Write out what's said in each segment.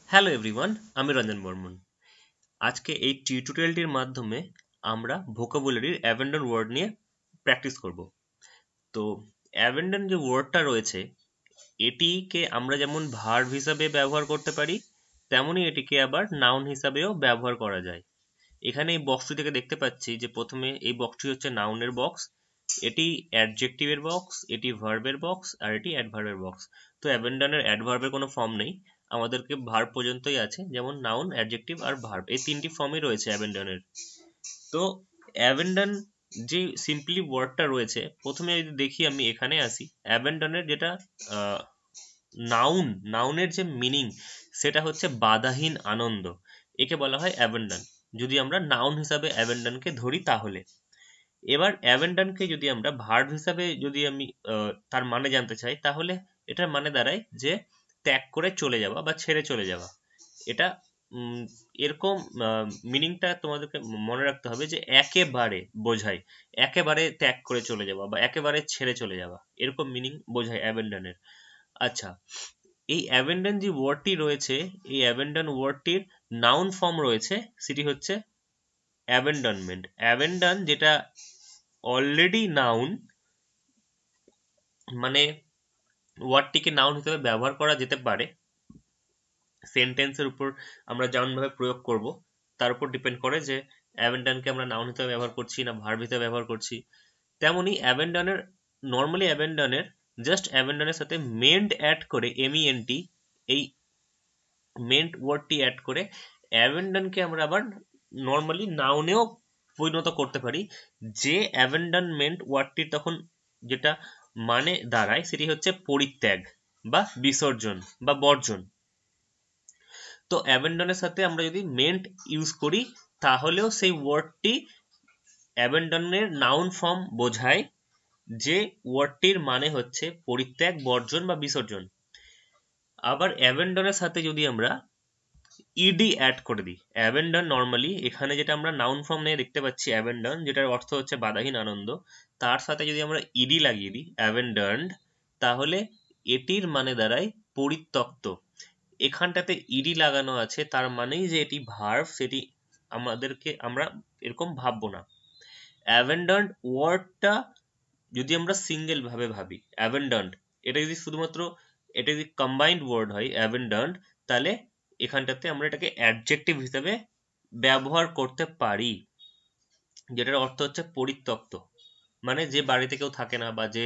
Hello everyone, আমি রঞ্জন বর্মন। আজকে এই টিউটোরিয়ালটির মাধ্যমে আমরা ভোকাবুলারির অ্যাবেন্ডন ওয়ার্ড নিয়ে প্র্যাকটিস করব। তো অ্যাবেন্ডন যে ওয়ার্ডটা রয়েছে, এটিকে আমরা যেমন ভার্ব হিসাবে ব্যবহার করতে পারি, তেমনই এটিকে আবার নাউন হিসাবেও ব্যবহার করা যায়। এখানে এই বক্সটি থেকে দেখতে পাচ্ছি যে প্রথমে এই বক্সটি হচ্ছে নাউনের বক্স, এটি অ্যাডজেক্টিভের বক্স, এটি ভার্বের বক্স, আর এটি অ্যাডভার্বের বক্স। তো অ্যাবেন্ডনের অ্যাডভার্বের কোনো ফর্ম নেই, আমাদেরকে ভার্ব পর্যন্তই আছে, যেমন নাউন, অ্যাডজেক্টিভ আর ভার্ব, এই তিনটি ফর্মই রয়েছে অ্যাবেন্ডনের। তো অ্যাবেন্ডন যে সিম্পলি ওয়ার্ডটা রয়েছে, প্রথমে যদি দেখি আমি এখানে আসি, অ্যাবেন্ডনের যেটা নাউনের যে মিনিং সেটা হচ্ছে বাধাহীন আনন্দ, একে বলা হয় অ্যাবেন্ডন। যদি আমরা নাউন হিসাবে অ্যাবেন্ডনকে ধরি তাহলে। এবার অ্যাবেন্ডনকে যদি আমরা ভার্ব হিসাবে যদি আমি তার মানে জানতে চাই, তাহলে এটার মানে দাঁড়ায় যে ত্যাগ করে চলে যাওয়া বা ছেড়ে চলে যাওয়া। এটা এরকম মিনিংটা তোমাদেরকে মনে রাখতে হবে যে একেবারে বোঝায়, একেবারে ত্যাগ করে চলে যাওয়া বা একেবারে ছেড়ে চলে যাওয়া, এরকম মিনিং বোঝায় অ্যাবেন্ডনের। আচ্ছা, এই অ্যাবেন্ডন যে ওয়ার্ডটি রয়েছে, এই অ্যাবেন্ডন ওয়ার্ডটির নাউন ফর্ম রয়েছে, সেটি হচ্ছে অ্যাবেন্ডনমেন্ট। অ্যাবেন্ডন যেটা অলরেডি নাউন, মানে ওয়ার্ডটিকে নাউন হিসেবে ব্যবহার করা যেতে পারে, সেন্টেন্সের উপর আমরা যেমনভাবে প্রয়োগ করব তার উপর ডিপেন্ড করে যে অ্যাবেন্ডনকে আমরা নাউন হিসেবে ব্যবহার করছি না ভার্ব হিসেবে ব্যবহার করছি। তেমনি অ্যাবেন্ডনের, নর্মালি অ্যাবেন্ডনের জাস্ট অ্যাবেন্ডনের সাথে মেন্ট অ্যাড করে, MENT, এই মেন্ট ওয়ার্ডটি অ্যাড করে অ্যাবেন্ডনকে আমরা আবার নর্মালি নাউনেও পরিণত করতে পারি। যে অ্যাবেন্ডনমেন্ট ওয়ার্ডটির তখন যেটা মানে দাঁড়ায় সেটি হচ্ছে পরিত্যাগ বা বিসর্জন বা বর্জন। তো অ্যাবেন্ডনের সাথে আমরা যদি মেন্ট ইউজ করি তাহলেও সেই ওয়ার্ডটি অ্যাবেন্ডনের নাউন ফর্ম বোঝায়, যে ওয়ার্ডটির মানে হচ্ছে পরিত্যাগ, বর্জন বা বিসর্জন। আবার অ্যাবেন্ডনের সাথে যদি আমরা ইডি অ্যাড করে দিই, অ্যাবেন্ডন নর্মালি এখানে যেটা আমরা নাউন ফর্ম নিয়ে দেখতে পাচ্ছি অ্যাবেন্ডন, যেটার অর্থ হচ্ছে বাধাহীন আনন্দ, তার সাথে যদি আমরা ইডি লাগিয়ে দিই অ্যাবেন্ডনড, তাহলে এটির মানে দাঁড়ায় পরিত্যক্ত। এখানটাতে ইডি লাগানো আছে, তার মানেই যে এটি ভার্ব, সেটি আমরা এরকম ভাববো না। অ্যাবেন্ডনড ওয়ার্ডটা যদি আমরা সিঙ্গেল ভাবে ভাবি, অ্যাবেন্ডনড, এটা যদি শুধুমাত্র, এটা যদি কম্বাইন্ড ওয়ার্ড হয় অ্যাবেন্ডনড, তাহলে এখানটাতে আমরা এটাকে অ্যাডজেক্টিভ হিসেবে ব্যবহার করতে পারি, যেটার অর্থ হচ্ছে পরিত্যক্ত, মানে যে বাড়িতে কেউ থাকে না বা যে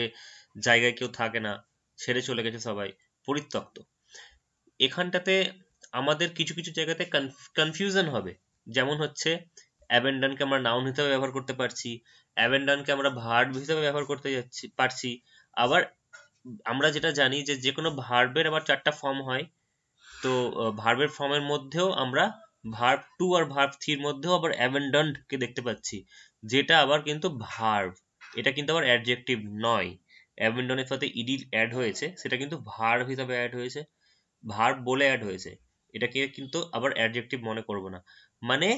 জায়গায় কেউ থাকে না, ছেড়ে চলে গেছে সবাই, পরিত্যক্ত। এখানটাতে আমাদের কিছু কিছু জায়গাতে কনফিউশন হবে, যেমন হচ্ছে অ্যাবেন্ডনকে আমরা নাউন হিসেবে ব্যবহার করতে পারছি, অ্যাবেন্ডনকে আমরা ভার্ব হিসেবে ব্যবহার করতে পারছি। আবার আমরা যেটা জানি যে যে কোনো ভার্বের আবার 4টা ফর্ম হয়, তো ভার্বের ফর্মের মধ্যেও আমরা ভার্ব 2 আর ভার্ব 3 এর মধ্যেও আবার অ্যাবেন্ডনড কে দেখতে পাচ্ছি, যেটা আবার কিন্তু ভার্ব, এটা কিন্তু আবার অ্যাডজেক্টিভ নয়। অ্যাবেন্ডনের সাথে ইডি অ্যাড হয়েছে, সেটা কিন্তু ভার্ব হিসাবে অ্যাড হয়েছে, ভার্ব বলে অ্যাড হয়েছে, এটাকে কিন্তু আবার অ্যাডজেক্টিভ মনে করব না। মানে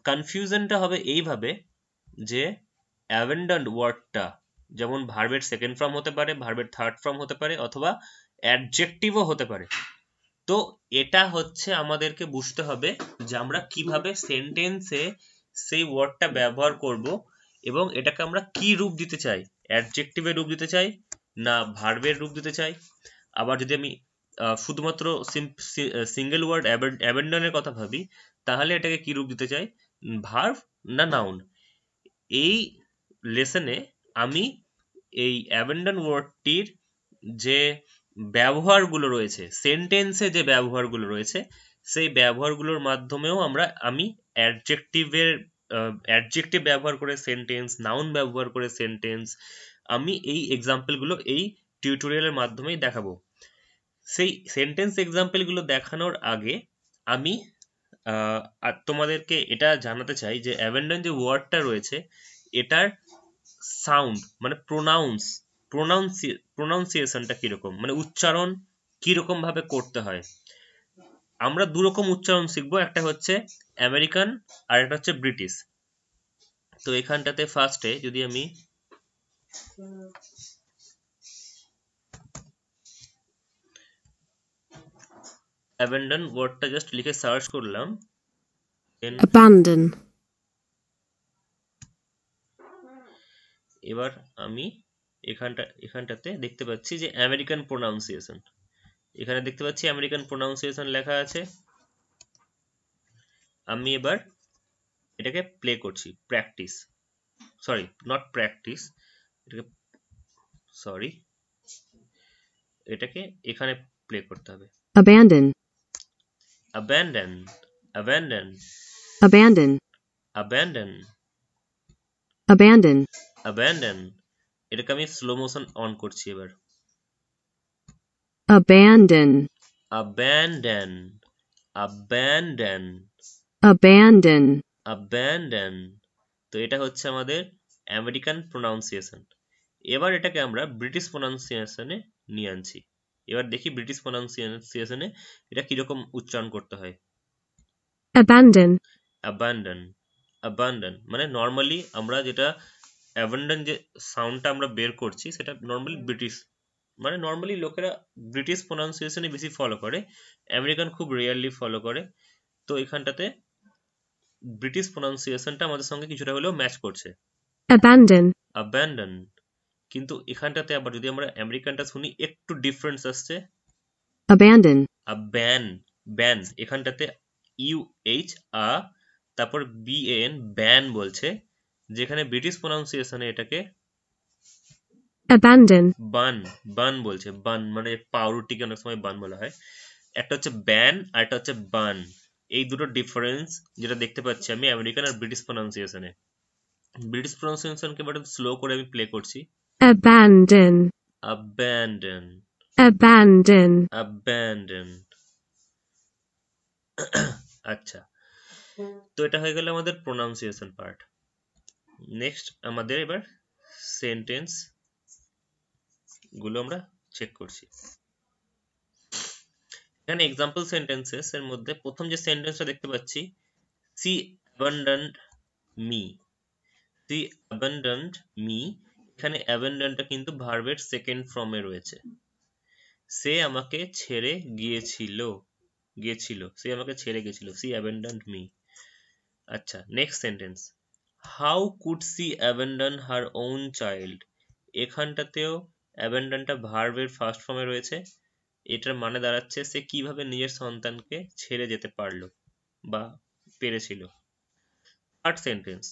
কনফিউশনটা হবে এইভাবে যে অ্যাবেন্ডনড ওয়ার্ডটা যেমন ভার্বের সেকেন্ড ফর্ম হতে পারে, ভার্বের থার্ড ফর্ম হতে পারে, অথবা অ্যাডজেক্টিভও হতে পারে। তো এটা হচ্ছে আমাদেরকে বুঝতে হবে যে আমরা কিভাবে সেন্টেন্সে সেই ওয়ার্ডটা ব্যবহার করব, এবং এটাকে আমরা কি রূপ দিতে চাই, অ্যাডজেক্টিভের রূপ দিতে চাই না ভার্বের রূপ দিতে চাই। আবার যদি আমি শুধুমাত্র সিঙ্গেল ওয়ার্ড অ্যাবেন্ডনের কথা ভাবি, তাহলে এটাকে কি রূপ দিতে চাই, ভার্ব না নাউন। এই লেসনে আমি এই অ্যাবেন্ডন ওয়ার্ডটির যে ব্যবহারগুলো রয়েছে, সেন্টেন্সে যে ব্যবহারগুলো রয়েছে, সেই ব্যবহারগুলোর মাধ্যমেও আমি অ্যাডজেক্টিভ ব্যবহার করে সেন্টেন্স, নাউন ব্যবহার করে সেন্টেন্স, আমি এই এক্সাম্পলগুলো এই টিউটোরিয়ালের মাধ্যমেই দেখাবো। সেই সেন্টেন্স এক্সাম্পলগুলো দেখানোর আগে আমি তোমাদেরকে এটা জানাতে চাই যে অ্যাবেন্ডন যে ওয়ার্ডটা রয়েছে, এটার সাউন্ড মানে প্রোনাউন্সিয়েশনটা কিরকম, মানে উচ্চারণ কিরকম ভাবে করতে হয়। আমরা দুরকম উচ্চারণ শিখবো, একটা হচ্ছে আমেরিকান আর একটা হচ্ছে ব্রিটিশ। তো এখানটাতে ফার্স্টে যদি আমি অ্যাবেন্ডন ওয়ার্ডটা জাস্ট লিখে সার্চ করলাম, abandon, এবার আমি এখানটাতে দেখতে পাচ্ছি যে আমেরিকান প্রোনাউন্সিয়েশন, এখানে দেখতে পাচ্ছি আমেরিকান প্রোনাউন্সিয়েশন লেখা আছে। আমি এবার এটাকে প্লে করছি, প্র্যাকটিস, সরি নট প্র্যাকটিস, এটাকে সরি এটাকে এখানে প্লে করতে হবে। abandon, abandon, abandon, abandon, abandon, abandon, abandon, এটাকে আমি স্লো মোশন অন করছি এবার। abandon, abandon, abandon, abandon, abandon, তো এটা হচ্ছে আমাদের আমেরিকান প্রোনাউন্সিয়েশন। এবার এটাকে আমরা ব্রিটিশ প্রোনাউন্সিয়েশনে নিয়ে আনছি। এবার দেখি ব্রিটিশ প্রোনাউন্সিয়েশনে এটা কিরকম উচ্চারণ করতে হয়। abandon, abandon, abandon, মানে নর্মালি আমরা যেটা abandon যে সাউন্ডটা আমরা বের করছি সেটা নর্মালি ব্রিটিশ, মানে নর্মালি লোকেরা ব্রিটিশ প্রোনাউন্সিয়েশনে বেশি ফলো করে, আমেরিকান খুব রেয়ারলি ফলো করে। তো এখানটাতে ব্রিটিশ প্রোনাউন্সিয়েশনটা আমাদের সঙ্গে কিছুটা হলেও ম্যাচ করছে, abandon, abandon। কিন্তু এখানটাতে আবার যদি আমরা আমেরিকানটা শুনি একটু ডিফারেন্স আসছে, abandon, ব্যান, ব্যান, এখানটাতে ইউ এইচ আ তারপর বি এন ব্যান বলছে, যেখানে ব্রিটিশ প্রোনাউন্সিয়েশনে এটাকে abandon, বান, বান বলছে, বান মানে পাউরুটিকে অনেক সময় বান বলা হয়। একটা হচ্ছে ব্যান আর একটা হচ্ছে বান, এই দুটো ডিফারেন্স যেটা দেখতে পাচ্ছি আমি আমেরিকান আর ব্রিটিশ প্রোনাউন্সিয়েশনে। ব্রিটিশ প্রোনাউন্সিয়েশনকে বাট স্লো করে আমি প্লে করছি। abandon, abandon, abandon, abandon, আচ্ছা, তো এটা হয়ে গেল আমাদের প্রোনাউন্সিয়েশন পার্ট। নেক্সট আমাদের এবার সেন্টেন্স গুলো আমরা চেক করছি। এখানে এক্সাম্পল সেন্টেন্সেস এর মধ্যে প্রথম যে সেন্টেন্সটা দেখতে পাচ্ছি, she abandoned me, she abandoned me, এখানে abandonটা কিন্তু ভার্বের সেকেন্ড ফর্মে রয়েছে। সে আমাকে ছেড়ে গিয়েছিল, সে আমাকে ছেড়ে গেছিল, she abandoned me। আচ্ছা, next sentence, how could she abandon her own child, এখানটাতেও অ্যাবান্ডনটা ভার্বের ফার্স্ট ফর্মে রয়েছে, এটার মানে দাঁড়াচ্ছে সে কিভাবে নিজের সন্তানকে ছেড়ে যেতে পারলো বা পেরেছিল। Third sentence,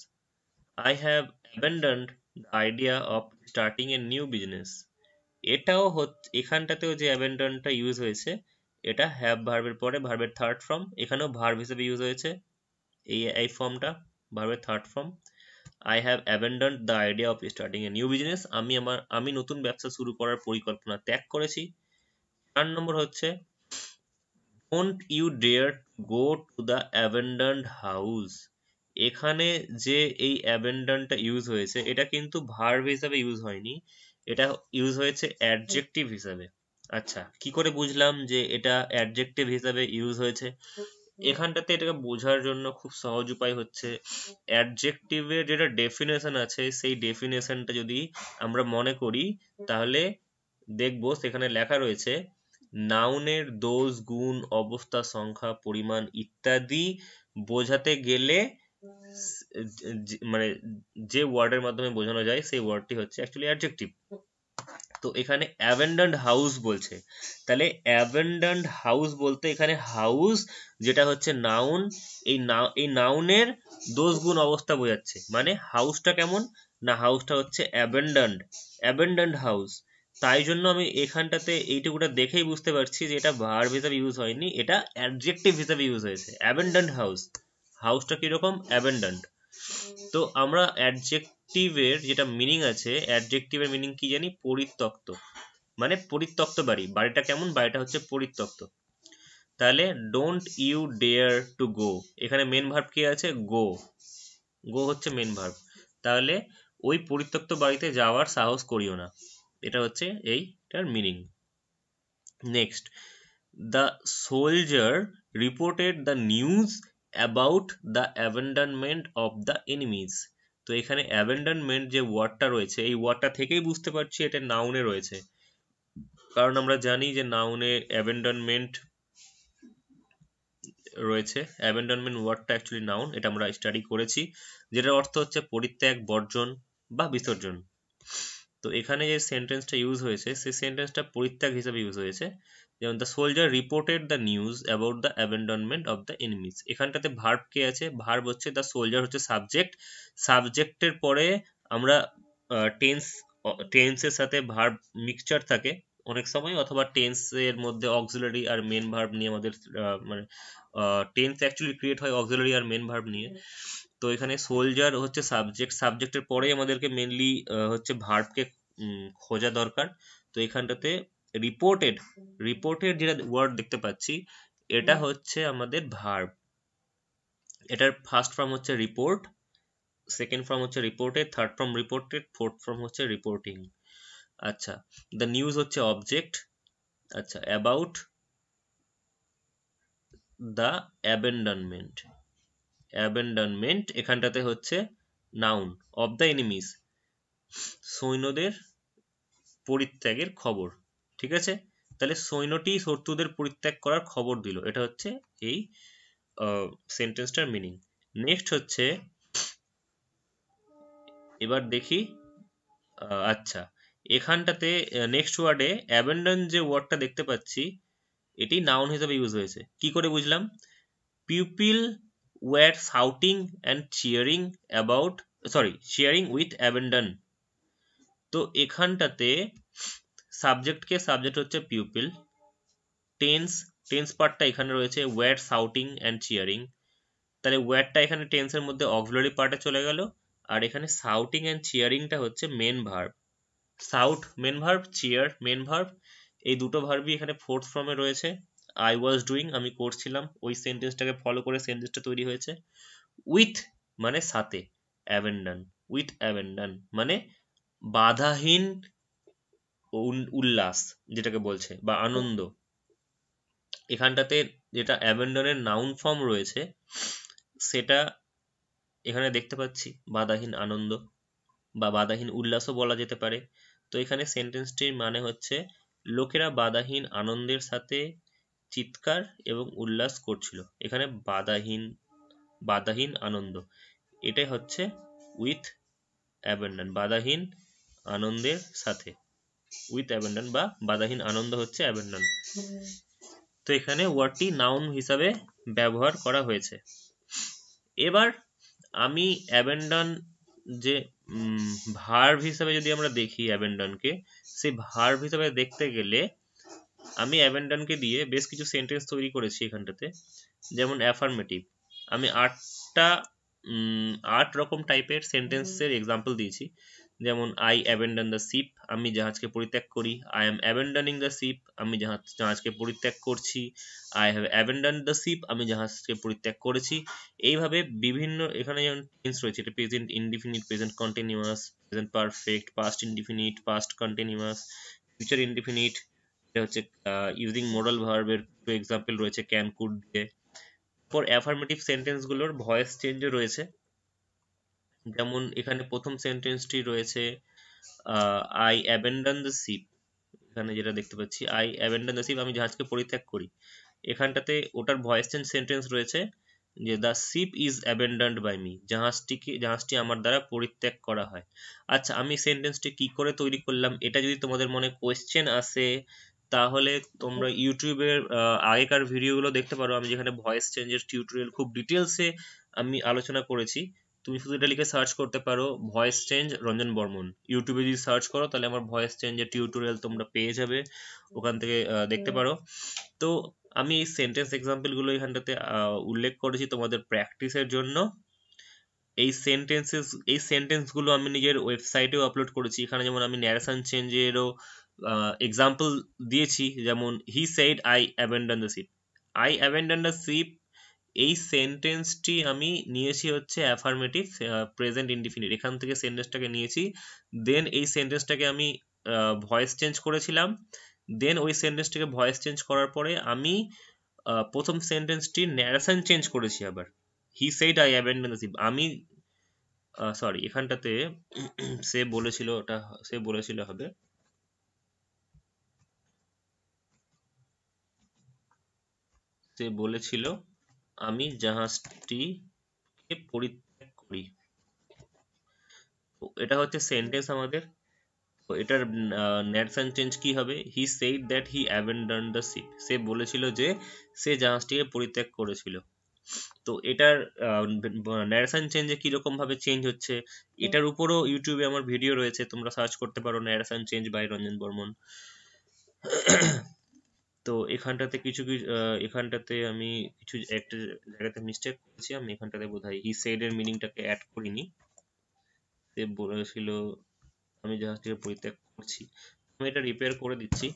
I have abandoned the idea of starting a new business, এটাও এখানটাতেও যে অ্যাবান্ডনটা ইউজ হয়েছে এটা হ্যাভ ভার্বের পরে ভার্বের থার্ড ফর্ম, এখানেও ভার্ব হিসেবে ইউজ হয়েছে এই ফর্মটা, ভার্বের third form. I have abandoned the idea of starting a new business, আমি নতুন ব্যবসা শুরু করার পরিকল্পনা ত্যাগ করেছি। 4 নম্বর হচ্ছে, don't you dare go to the abandoned house, এখানে যে এই অ্যাবান্ডনটা ইউজ হয়েছে এটা কিন্তু ভার্ব হিসাবে ইউজ হয়নি, এটা ইউজ হয়েছে অ্যাডজেক্টিভ হিসাবে। আচ্ছা, কি করে বুঝলাম যে এটা অ্যাডজেক্টিভ হিসাবে ইউজ হয়েছে? এখানটাতে এটাকে বোঝার জন্য খুব সহজ উপায় হচ্ছে, অ্যাডজেক্টিভের যেটা ডেফিনেশন আছে সেই ডেফিনেশনটা যদি আমরা মনে করি তাহলে দেখবো সেখানে লেখা রয়েছে নাউনের দোষ গুণ অবস্থা সংখ্যা পরিমাণ ইত্যাদি বোঝাতে গেলে মানে যে ওয়ার্ডের মাধ্যমে বোঝানো যায় সেই ওয়ার্ডটি হচ্ছে অ্যাকচুয়ালি অ্যাডজেক্টিভ। তো এখানে অ্যাবেন্ডন্ড হাউস বলছে, তাহলে অ্যাবেন্ডন্ড হাউস বলতে এখানে হাউস যেটা হচ্ছে নাউন, এই নাউনের দোষ গুণ অবস্থা বোঝাচ্ছে, মানে হাউসটা কেমন না, হাউসটা হচ্ছে অ্যাবেন্ডন্ড হাউস। তাই জন্য আমি এখানটাতে এইটুকুটা দেখেই বুঝতে পারছি যে এটা ভার্ব হিসাবে ইউজ হয়নি, এটা অ্যাডজেক্টিভ হিসাবে ইউজ হয়েছে। অ্যাবেন্ডন্ড হাউস, হাউসটা কিরকম অ্যাবেন্ডন্ড। তো আমরা অ্যাডজেক্টিভের যেটা মিনিং আছে, অ্যাডজেক্টিভের মিনিং কি জানি, পরিত্যক্ত, মানে পরিত্যক্ত বাড়ি, বাড়িটা কেমন, বাড়িটা হচ্ছে পরিত্যক্ত। তাহলে don't you dare to go, এখানে মেন ভার্ব কি আছে, গো, গো হচ্ছে মেন ভার্ব, তাহলে ওই পরিত্যক্ত বাড়িতে যাওয়ার সাহস করিও না, এটা হচ্ছে এইটার meaning. Next, the soldier reported the news about the abandonment of the enemies, তো এখানে অ্যাবান্ডনমেন্ট যে ওয়ার্ডটা রয়েছে এই ওয়ার্ডটা থেকেই বুঝতে পারছি এটা নাউনে রয়েছে, কারণ আমরা জানি যে নাউনে অ্যাবান্ডনমেন্ট রয়েছে। অ্যাবেন্ডনমেন্ট ওয়ার্ডটা অ্যাকচুয়ালি নাউন, এটা আমরা স্টাডি করেছি, যেটার অর্থ হচ্ছে পরিত্যাগ, বর্জন বা বিসর্জন। তো এখানে যে সেন্টেন্সটা ইউজ হয়েছে সেই সেন্টেন্সটা পরিত্যাগ হিসেবে ইউজ হয়েছে। যেমন the soldier reported the news about the abandonment of the enemies. এখানটাতে ভার্ব কে আছে? ভার্ব হচ্ছে দ্য সোলজার হচ্ছে সাবজেক্ট, সাবজেক্টের পরে আমরা টেন্স, টেন্সের সাথে ভার্ব মিক্সচার থাকে অনেক সময়, অথবা টেন্সের মধ্যে অক্সিলারি আর মেন ভার্ব নিয়ে আমাদের মানে টেন্স অ্যাকচুয়ালি ক্রিয়েট হয় অক্সিলারি আর মেন ভার্ব নিয়ে। তো এখানে সোলজার হচ্ছে সাবজেক্ট, সাবজেক্টের পরেই আমাদেরকে মেনলি হচ্ছে ভার্বকে খোঁজা দরকার। তো এখানটাতে রিপোর্টেড, রিপোর্টেড যেটা ওয়ার্ড দেখতে পাচ্ছি এটা হচ্ছে আমাদের ভার্ব। এটার ফার্স্ট ফর্ম হচ্ছে রিপোর্ট, সেকেন্ড ফর্ম হচ্ছে reported, third form reported, fourth form হচ্ছে রিপোর্টিং। আচ্ছা, দ্য নিউজ হচ্ছে অবজেক্ট। আচ্ছা, অ্যাবাউট দ্য অ্যাবেন্ডনমেন্ট, অ্যাবেন্ডনমেন্ট এখানটাতে হচ্ছে নাউন। অফ দ্য এনিমিজ, সৈন্যদের পরিত্যাগের খবর। ঠিক আছে, তাহলে সৈন্যটি শত্রুদের পরিত্যাগ করার খবর দিল, এটা হচ্ছে এই সেন্টেন্সটার মিনিং। নেক্সট হচ্ছে, এবার দেখি, আচ্ছা এখানটাতে নেক্সট ওয়ার্ডে অ্যাবেন্ডন যে ওয়ার্ডটা দেখতে পাচ্ছি এটি নাউন হিসেবে ইউজ হয়েছে। কি করে বুঝলাম? Pupil were shouting and cheering about, sorry, cheering with abandon. তো এখানটাতে সাবজেক্টকে, সাবজেক্ট হচ্ছে পিউপিল, টেন্স, টেন্স পার্টটা এখানে রয়েছে ওয়ার শাউটিং অ্যান্ড চিয়ারিং, তাহলে ওয়ারটা এখানে টেন্সের মধ্যে অক্সিলারি পার্টে চলে গেল, আর এখানে শাউটিং অ্যান্ড চিয়ারিংটা হচ্ছে main verb. Shout main verb, cheer main verb, এই দুটো ভার্বই এখানে ফোর্থ ফর্মে রয়েছে। আই ওয়াজ ডুইং, আমি করছিলাম, ওই সেন্টেন্সটাকে ফলো করে সেন্টেন্সটা তৈরি হয়েছে। উইথ মানে সাথে, অ্যাবেন্ডন, উইথ অ্যাবেন্ডন মানে বাধাহীন উল্লাস যেটাকে বলছে, বা আনন্দ। এখানটাতে যেটা অ্যাবেন্ডনের নাউন ফর্ম রয়েছে সেটা এখানে দেখতে পাচ্ছি, বাধাহীন আনন্দ বা বাধাহীন উল্লাসও বলা যেতে পারে। তো এখানে সেন্টেন্সটির মানে হচ্ছে লোকেরা বাধাহীন আনন্দের সাথে চিৎকার এবং উল্লাস করছিল। এখানে বাধাহীন, বাধাহীন আনন্দ, এটাই হচ্ছে উইথ অ্যাবেন্ডন, বাধাহীন আনন্দের সাথে, উইথ অ্যাবেন্ডন বা বাধাহীন আনন্দ হচ্ছে অ্যাবেন্ডন। তো এখানে ওয়ার্ডটি নাউন হিসাবে ব্যবহার করা হয়েছে। এবার আমি অ্যাবেন্ডন যে ভার্ব হিসাবে যদি আমরা দেখি অ্যাবেন্ডনকে, সেই ভার্ব হিসাবে দেখতে গেলে আমি অ্যাবেন্ডনকে দিয়ে বেশ কিছু সেন্টেন্স তৈরি করেছি এখানটাতে। যেমন অ্যাফার্মেটিভ, আমি 8 রকম টাইপের সেন্টেন্সের এক্সাম্পল দিয়েছি। যেমন আই অ্যাবেন্ডন দ্য শিপ, আমি জাহাজকে পরিত্যাগ করি। আই এম অ্যাবেন্ডনিং দ্য শিপ, আমি জাহাজকে পরিত্যাগ করছি। আই হ্যাভ অ্যাবেন্ডন দ্য শিপ, আমি জাহাজকে পরিত্যাগ করেছি। এইভাবে বিভিন্ন, এখানে যেমন টেন্স রয়েছে, এটা present indefinite, present continuous, present perfect, past indefinite, past continuous, future indefinite. এটা হচ্ছে ইউজিং মোডাল ভার্বের এক্সাম্পল রয়েছে ক্যান, কুড দিয়ে। পর অ্যাফার্মেটিভ সেন্টেন্সগুলোর ভয়েস চেঞ্জও রয়েছে। যেমন এখানে প্রথম সেন্টেন্সটি রয়েছে আই অ্যাবেন্ডন দ্য শিপ, এখানে যেটা দেখতে পাচ্ছি আই অ্যাবেন্ডন দ্য শিপ, আমি জাহাজকে পরিত্যাগ করি। এখানটাতে ওটার ভয়েস চেঞ্জ সেন্টেন্স রয়েছে যে the ship is abandoned by me, জাহাজটি আমার দ্বারা পরিত্যাগ করা হয়। আচ্ছা, আমি সেন্টেন্সটি কি করে তৈরি করলাম, এটা যদি তোমাদের মনে কোয়েশ্চেন আসে তাহলে তোমরা ইউটিউবের আগেকার ভিডিওগুলো দেখতে পারো, আমি যেখানে ভয়েস চেঞ্জের টিউটোরিয়াল খুব ডিটেলসে আমি আলোচনা করেছি। তুমি শুধু এটা লিখে সার্চ করতে পারো ভয়েস চেঞ্জ রঞ্জন বর্মন, ইউটিউবে যদি সার্চ করো তাহলে আমার ভয়েস চেঞ্জের টিউটোরিয়াল তোমরা পেয়ে যাবে, ওখান থেকে দেখতে পারো। তো আমি এই সেন্টেন্স এক্সাম্পলগুলো এখানটাতে উল্লেখ করেছি তোমাদের প্র্যাকটিসের জন্য। এই সেন্টেন্সগুলো আমি নিজের ওয়েবসাইটেও আপলোড করেছি। এখানে যেমন আমি ন্যারেশন চেঞ্জেরও এক্সাম্পল দিয়েছি, যেমন he said I abandon the ship, I abandon the ship, এই সেন্টেন্সটি আমি নিয়েছি হচ্ছে অ্যাফার্মেটিভ প্রেজেন্ট ইনডিফিনিট, এখান থেকে সেন্টেন্সটাকে নিয়েছি। দেন এই সেন্টেন্সটাকে আমি ভয়েস চেঞ্জ করেছিলাম। দেন ওই সেন্টেন্সটাকে ভয়েস চেঞ্জ করার পরে আমি প্রথম সেন্টেন্সটির ন্যারেশন চেঞ্জ করেছি আবার, he said I abandon the ship. আমি সরি, এখানটাতে সে বলেছিল, ওটা সে বলেছিল হবে, সে বলেছিল আমি জাহাজটিকে পরিত্যাগ করি। তো এটা হচ্ছে সেন্টেন্স আমাদের। তো এটার ন্যারেশন চেঞ্জ কি হবে? He said that he abandon the ship. সে বলেছিল যে সে জাহাজটিকে পরিত্যাগ করেছিল। তো এটার ন্যারেশন চেঞ্জে কিরকম ভাবে চেঞ্জ হচ্ছে, এটার উপরও ইউটিউবে আমার ভিডিও রয়েছে, তোমরা সার্চ করতে পারো narration change by Ranjan Barman. তো এখানটাতে এখানটাতে আমি কিছু একটা জায়গাতে মিস্টেক করেছি, আমি এখানটাতে বোধহয় হি সেড এর মিনিংটাকে অ্যাড করিনি। সে বলেছিল আমি জাহাজটিকে পরিত্যাগ করছি। আমি এটা রিপেয়ার করে দিচ্ছি।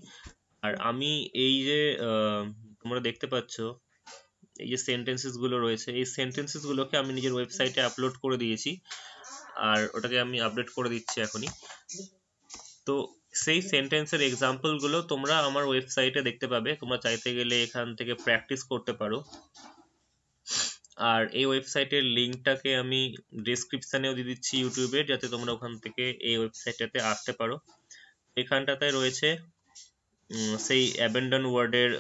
আর আমি এই যে তোমরা দেখতে পাচ্ছ এই যে সেন্টেন্সেস গুলো রয়েছে, এই সেন্টেন্সেস গুলোকে আমি নিজের ওয়েবসাইটে আপলোড করে দিয়েছি, আর ওটাকে আমি আপডেট করে দিচ্ছি এখনই। তো সেই সেন্টেন্সের এক্সাম্পল গুলো তোমরা আমার ওয়েবসাইটে দেখতে পাবে, তোমরা চাইতে গেলে এখান থেকে প্র্যাকটিস করতে পারো। আর এই ওয়েবসাইটের লিঙ্কটাকে আমি ডেসক্রিপশনেও দিয়ে দিচ্ছি ইউটিউবে, যাতে তোমরা ওখান থেকে এই ওয়েবসাইটটাতে আসতে পারো। এখানটাতে রয়েছে সেই অ্যাবেন্ডন ওয়ার্ডের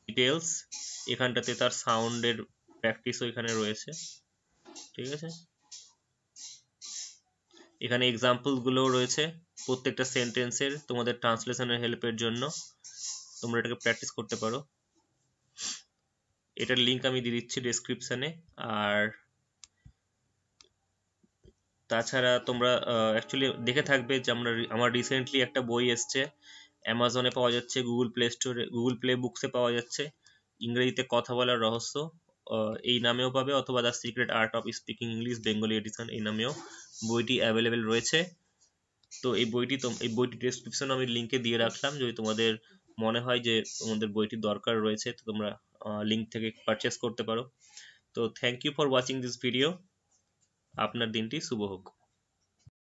ডিটেলস, এখানটাতে তার সাউন্ডের প্র্যাকটিসও এখানে রয়েছে, ঠিক আছে। এখানে এক্সাম্পল গুলোও রয়েছে প্রত্যেকটা সেন্টেন্সের, তোমাদের ট্রান্সলেশনের হেল্পের জন্য তোমরা এটাকে প্র্যাকটিস করতে পারো। এটার লিঙ্ক আমি দিয়ে দিচ্ছি ডেসক্রিপশনে। আর তাছাড়া তোমরা অ্যাকচুয়ালি দেখে থাকবে যে আমার রিসেন্টলি একটা বই এসছে, অ্যামাজনে পাওয়া যাচ্ছে, গুগল প্লে স্টোরে, গুগল প্লে বুকসে পাওয়া যাচ্ছে, ইংরেজিতে কথা বলার রহস্য এই নামেও পাবে, অথবা the secret art of speaking English Bengali edition এই নামেও বইটি অ্যাভেলেবেল রয়েছে। তো এই বইটি ডেসক্রিপশনে আমি লিঙ্কে দিয়ে রাখলাম, যদি তোমাদের মনে হয় যে তোমাদের বইটির দরকার রয়েছে তো তোমরা লিঙ্ক থেকে পারচেস করতে পারো। তো thank you for watching this video. আপনার দিনটি শুভ হোক।